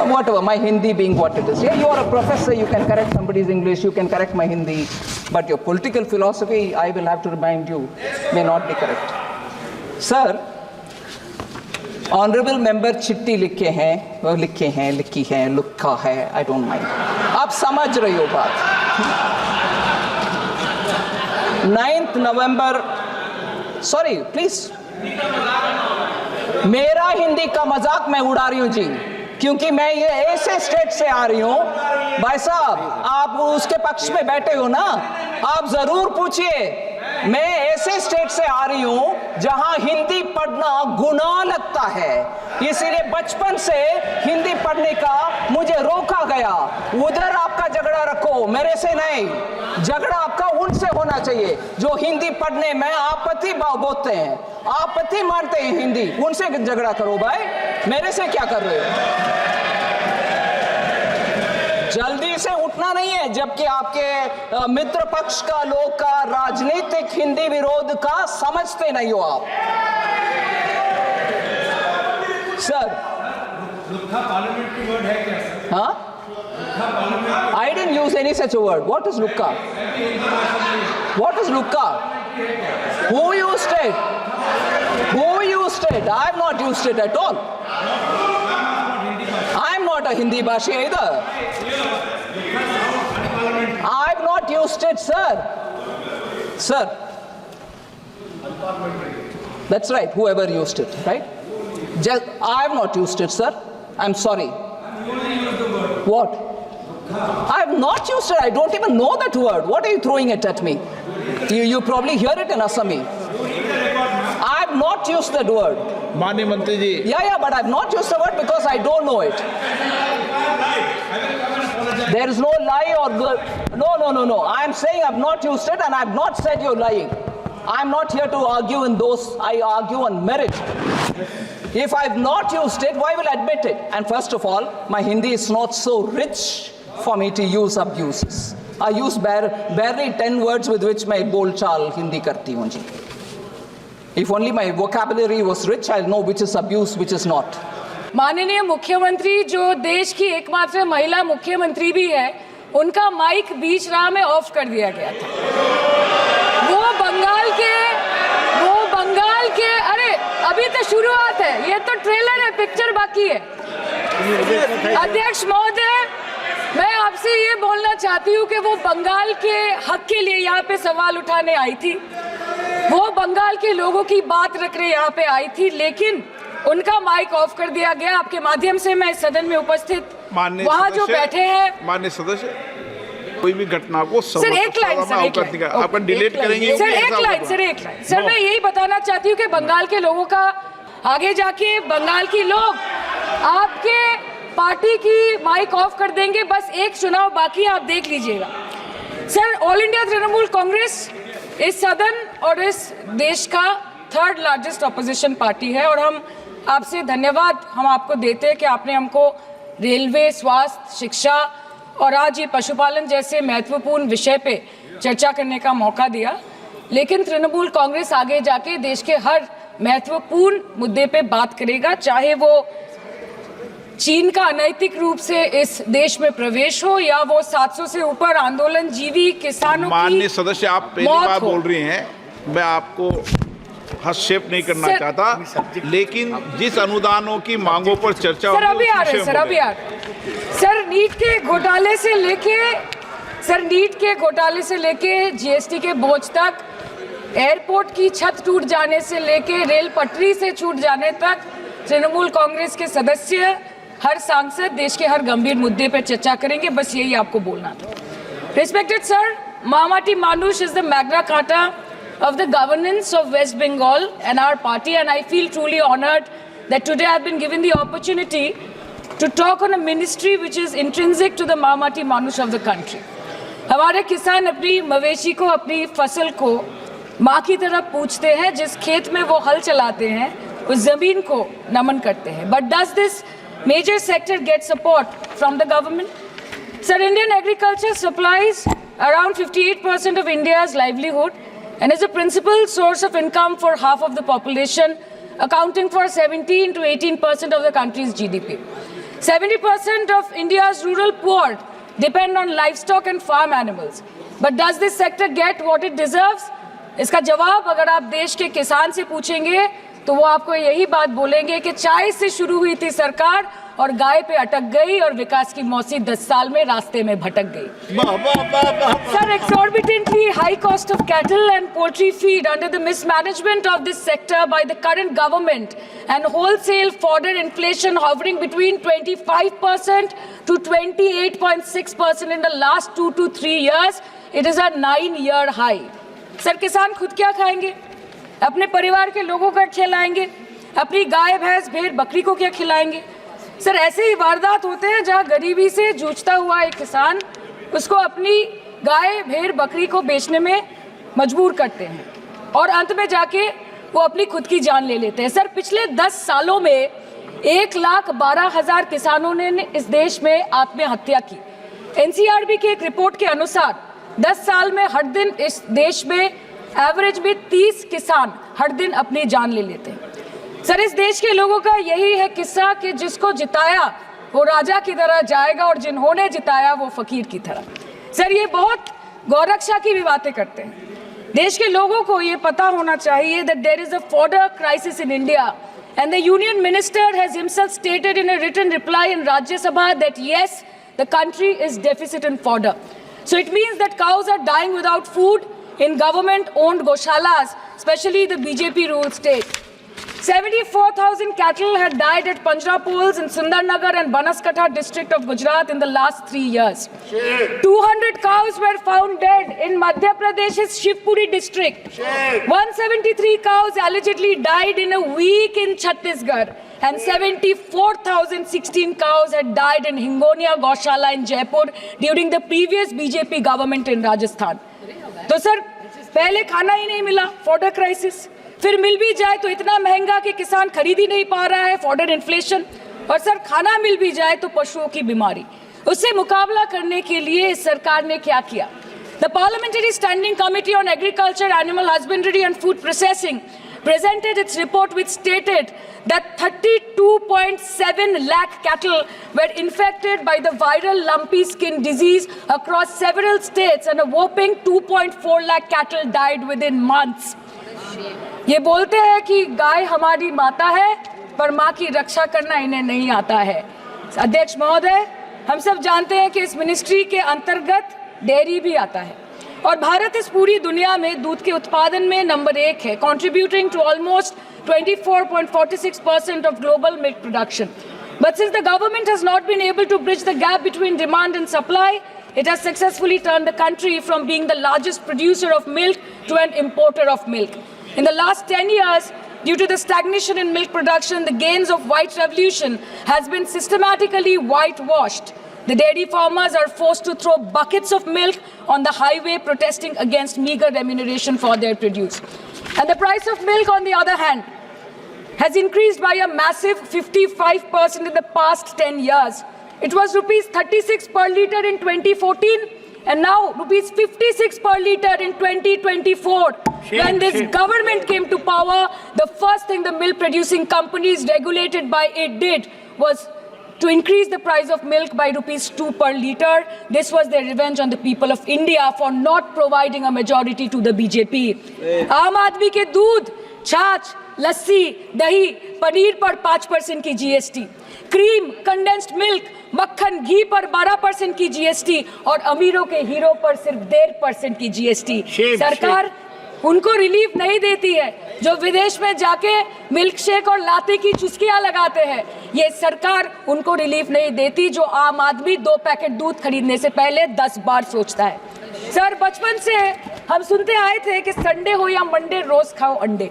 whatever, my Hindi being what it is. Yeah, you are a professor, you can correct somebody's English, you can correct my Hindi, but your political philosophy, I will have to remind you, may not be correct. Sir, honourable member चिट्ठी लिखे हैं, वो लिखी है, लिखा है, I don't mind, आप समझ रही हो बात। 9 नवंबर, सॉरी प्लीज, मेरा हिंदी का मजाक मैं उड़ा रही हूँ जी, क्योंकि मैं ये ऐसे स्टेट से आ रही हूँ। भाई साहब, आप उसके पक्ष में बैठे हो ना, आप जरूर पूछिए। मैं ऐसे स्टेट से आ रही हूं जहां हिंदी पढ़ना गुनाह लगता है, इसीलिए बचपन से हिंदी पढ़ने का मुझे रोका गया। उधर आपका झगड़ा रखो, मेरे से नहीं। झगड़ा आपका उनसे होना चाहिए जो हिंदी पढ़ने में आपत्ति बोलते हैं, आपत्ति मानते हैं हिंदी, उनसे झगड़ा करो भाई, मेरे से क्या कर रहे हो। जल्दी से उठना नहीं है, जबकि आपके मित्र पक्ष का लोग का राजनीतिक हिंदी विरोध का समझते नहीं हो आप। सर, लुक्का पार्लियामेंट्री वर्ड है क्या सर? हाँ, I didn't use any such a word. What is lukka? What is lukka? Who used it? Who used it? I have not used it at all. I am not a Hindi bhashi either. I have not used it, sir. Sir. That's right, whoever used it, right? I have not used it, sir. I'm sorry. What? I have not used it. I don't even know that word. What are you throwing it at me? You probably hear it in Assami. I have not used that word. माननीय मंत्री जी, yeah, but I have not used the word because I don't know it. There is no lie or no. I am saying I have not used it, and I have not said you're lying. I am not here to argue in those. I argue on merit. If I have not used it, why will I admit it? And first of all, my Hindi is not so rich for me to use abuses. I use barely 10 words with which मैं बोलचाल हिंदी करती हूँ जी. If only my vocabulary was rich, I'll know which is abuse, which is not. माननीय मुख्यमंत्री जो देश की एकमात्र महिला मुख्यमंत्री भी है, उनका माइक बीच राह में ऑफ कर दिया गया था। वो बंगाल के अरे अभी तो शुरुआत है, ये तो ट्रेलर है, पिक्चर बाकी है। अध्यक्ष महोदय, मैं आपसे ये बोलना चाहती हूँ कि वो बंगाल के हक के लिए यहाँ पे सवाल उठाने आई थी, वो बंगाल के लोगों की बात रखने यहाँ पे आई थी, लेकिन उनका माइक ऑफ कर दिया गया। आपके माध्यम से मैं सदन में उपस्थित वहाँ जो बैठे हैं माननीय सदस्य, कोई भी घटना को सर एक लाइन आपका डिलीट करेंगे सर, एक लाइन सर, मैं यही बताना चाहती हूँ कि बंगाल के लोगों का आगे जाके बंगाल के लोग आपके पार्टी की माइक ऑफ कर देंगे। बस एक चुनाव बाकी है, आप देख लीजिएगा। Sir, all India Trinamool Congress इस सदन और इस देश का 3rd लार्जेस्ट ऑपोजिशन पार्टी है, और हम आपसे धन्यवाद हम आपको देते हैं कि आपने हमको रेलवे, स्वास्थ्य, शिक्षा और आज ये पशुपालन जैसे महत्वपूर्ण विषय पे चर्चा करने का मौका दिया। लेकिन तृणमूल कांग्रेस आगे जाके देश के हर महत्वपूर्ण मुद्दे पे बात करेगा, चाहे वो चीन का अनैतिक रूप से इस देश में प्रवेश हो या वो 700 से ऊपर आंदोलन जीवी किसानों की माननीय सदस्य, आप पहली बार बोल रही हैं, मैं आपको हस्तक्षेप नहीं करना चाहता, लेकिन जिस अनुदानों की मांगों पर चर्चा सर अभी आ रहे सर, नीट के घोटाले से लेके जीएसटी के बोझ तक, एयरपोर्ट की छत टूट जाने से लेके रेल पटरी से छूट जाने तक, तृणमूल कांग्रेस के सदस्य, हर सांसद देश के हर गंभीर मुद्दे पर चर्चा करेंगे। बस यही आपको बोलना था। Respected sir, Mamati Manush is the Magna Carta of the governance of West Bengal and our party, and I feel truly honored that today I've been given the opportunity to talk on a ministry which is intrinsic to the Mamati Manush of the country. हमारे किसान अपनी मवेशी को, अपनी फसल को माँ की तरह पूछते हैं, जिस खेत में वो हल चलाते हैं उस जमीन को नमन करते हैं। But does this major sector get support from the government? Sir, Indian agriculture supplies around 58% of India's livelihood and is a principal source of income for half of the population, accounting for 17 to 18% of the country's GDP. 70% of India's rural poor depend on livestock and farm animals. But does this sector get what it deserves? इसका जवाब अगर आप देश के किसान से पूछेंगे तो वो आपको यही बात बोलेंगे कि चाय से शुरू हुई थी सरकार और गाय पे अटक गई और विकास की मौसी 10 साल में रास्ते में भटक गई। Sir, exorbitantly high cost of cattle and poultry feed under the mismanagement of this sector by the current government and wholesale fodder inflation hovering between 25% to 28.6% in the last 2 to 3 years, it is a 9-year high. Sir, किसान खुद क्या खाएंगे? अपने परिवार के लोगों का खिलाएंगे? अपनी गाय भैंस भेड़ बकरी को क्या खिलाएंगे? सर, ऐसे ही वारदात होते हैं जहां गरीबी से जूझता हुआ एक किसान उसको अपनी गाय भेड़ बकरी को बेचने में मजबूर करते हैं और अंत में जाके वो अपनी खुद की जान ले लेते हैं। सर, पिछले 10 सालों में 1,12,000 किसानों ने इस देश में आत्महत्या की। एनसीआरबी की एक रिपोर्ट के अनुसार 10 साल में हर दिन इस देश में एवरेज में 30 किसान हर दिन अपनी जान ले लेते हैं। सर, इस देश के लोगों का यही है किस्सा कि जिसको जिताया वो राजा की तरह जाएगा और जिन्होंने जिताया वो फकीर की तरह। सर, ये बहुत गौरक्षा की भी बातें करते हैं। देश के लोगों को ये पता होना चाहिए that there is a fodder crisis in India and the union minister has himself stated in a written reply in Rajya Sabha that yes, the country is deficit in fodder. So it means that cows are dying without food in government-owned goshalas, especially the BJP-ruled state. 74,000 cattle had died at Panjrapols in Sundarnagar and Banaskantha district of Gujarat in the last 3 years. 200 cows were found dead in Madhya Pradesh's Shivpuri district. 173 cows allegedly died in a week in Chhattisgarh. And 74,016 cows had died in Hingonia Gaushala in Jaipur during the previous BJP government in Rajasthan. तो sir, पहले खाना ही नहीं मिला, fodder crisis, फिर मिल भी जाए तो इतना महंगा कि किसान खरीद ही नहीं पा रहा है, फॉडर इन्फ्लेशन, और सर खाना मिल भी जाए तो पशुओं की बीमारी। उससे मुकाबला करने के लिए इस सरकार ने क्या किया? The Parliamentary Standing Committee on Agriculture, Animal Husbandry and Food Processing presented its report which stated that 32.7 lakh cattle were infected by the viral lumpy skin disease across several states and a whopping 2.4 lakh cattle died within months. ये बोलते हैं कि गाय हमारी माता है पर माँ की रक्षा करना इन्हें नहीं आता है। अध्यक्ष महोदय, हम सब जानते हैं कि इस मिनिस्ट्री के अंतर्गत डेयरी भी आता है और भारत इस पूरी दुनिया में दूध के उत्पादन में नंबर 1 है, contributing to almost 24.46% of global milk production. But since the government has not been able to bridge the gap between demand and supply, it has successfully turned the country from being the largest producer of milk to an importer of milk. In the last 10 years, due to the stagnation in milk production, the gains of white revolution has been systematically whitewashed. The dairy farmers are forced to throw buckets of milk on the highway protesting against meager remuneration for their produce. And the price of milk, on the other hand, has increased by a massive 55% in the past 10 years. It was rupees 36 per litre in 2014 and now rupees 56 per litre in 2024. When this government came to power, the first thing the milk producing companies regulated by it did was to increase the price of milk by rupees 2 per litre. This was their revenge on the people of India for not providing a majority to the BJP. आम आदमी के दूध, छाछ, लस्सी, दही, पनीर पर 5% की GST, cream, condensed milk, मक्खन, घी पर 12% की GST और अमीरों के हीरो पर सिर्फ 1.5% की GST। सरकार उनको रिलीफ नहीं देती है जो विदेश में जाके मिल्क शेक और लाते की चुस्कियां लगाते हैं। ये सरकार उनको रिलीफ नहीं देती जो आम आदमी 2 पैकेट दूध खरीदने से पहले 10 बार सोचता है। सर, बचपन से हम सुनते आए थे कि संडे हो या मंडे रोज खाओ अंडे।